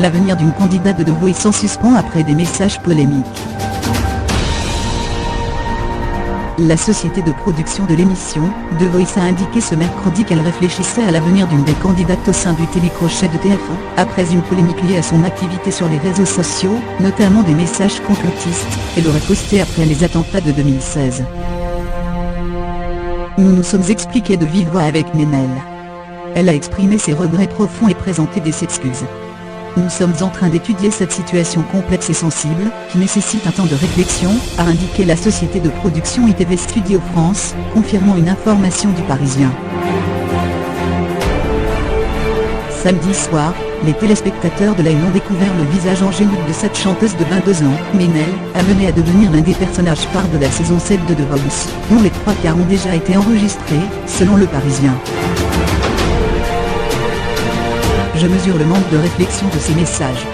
L'avenir d'une candidate de The Voice en suspens après des messages polémiques. La société de production de l'émission, The Voice, a indiqué ce mercredi qu'elle réfléchissait à l'avenir d'une des candidates au sein du télécrochet de TF1, après une polémique liée à son activité sur les réseaux sociaux, notamment des messages complotistes, qu'elle aurait postés après les attentats de 2016. Nous nous sommes expliqués de vive voix avec Ménel. Elle a exprimé ses regrets profonds et présenté des excuses. Nous sommes en train d'étudier cette situation complexe et sensible, qui nécessite un temps de réflexion, a indiqué la société de production ITV Studio France, confirmant une information du Parisien. Samedi soir, les téléspectateurs de la Une ont découvert le visage angélique de cette chanteuse de 22 ans, Ménel, amenée à devenir l'un des personnages phares de la saison 7 de The Voice, dont les 3/4 ont déjà été enregistrés, selon le Parisien. Je mesure le manque de réflexion de ces messages.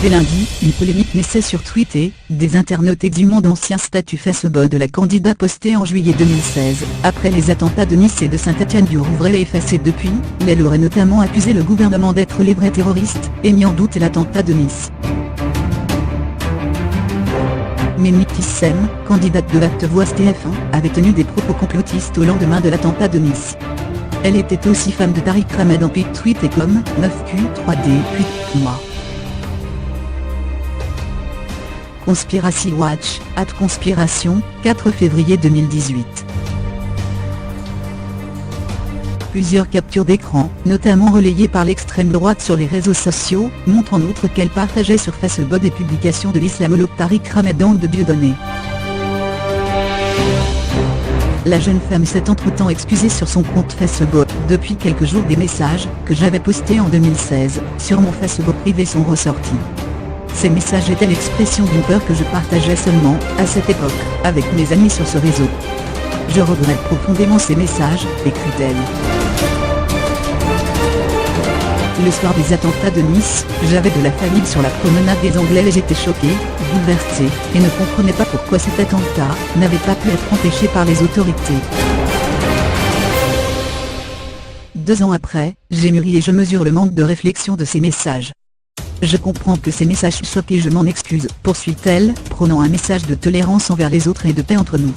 Dès lundi, une polémique naissait sur Twitter, des internautes exhumant d'anciens statuts Facebook de la candidate postés en juillet 2016, après les attentats de Nice et de Saint-Étienne-du-Rouvray et effacés depuis, où elle aurait notamment accusé le gouvernement d'être les vrais terroristes, et mis en doute l'attentat de Nice. Ménil Tissem, candidate de Acte Voix TF1, avait tenu des propos complotistes au lendemain de l'attentat de Nice. Elle était aussi femme de Tariq Ramadan puis tweetait comme 9Q3D puis moi. Conspiracy Watch, @conspiration, 4 février 2018. Plusieurs captures d'écran, notamment relayées par l'extrême droite sur les réseaux sociaux, montrent en outre qu'elle partageait sur Facebook des publications de l'islamologue Tariq Ramadan de Dieudonné. La jeune femme s'est entre-temps excusée sur son compte Facebook. Depuis quelques jours, des messages, que j'avais postés en 2016, sur mon Facebook privé sont ressortis. Ces messages étaient l'expression d'une peur que je partageais seulement, à cette époque, avec mes amis sur ce réseau. Je regrette profondément ces messages, écrit-elle. Le soir des attentats de Nice, j'avais de la famille sur la promenade des Anglais et j'étais choquée, bouleversée, et ne comprenais pas pourquoi cet attentat n'avait pas pu être empêché par les autorités. 2 ans après, j'ai mûri et je mesure le manque de réflexion de ces messages. Je comprends que ces messages choquent et je m'en excuse, poursuit-elle, prônant un message de tolérance envers les autres et de paix entre nous.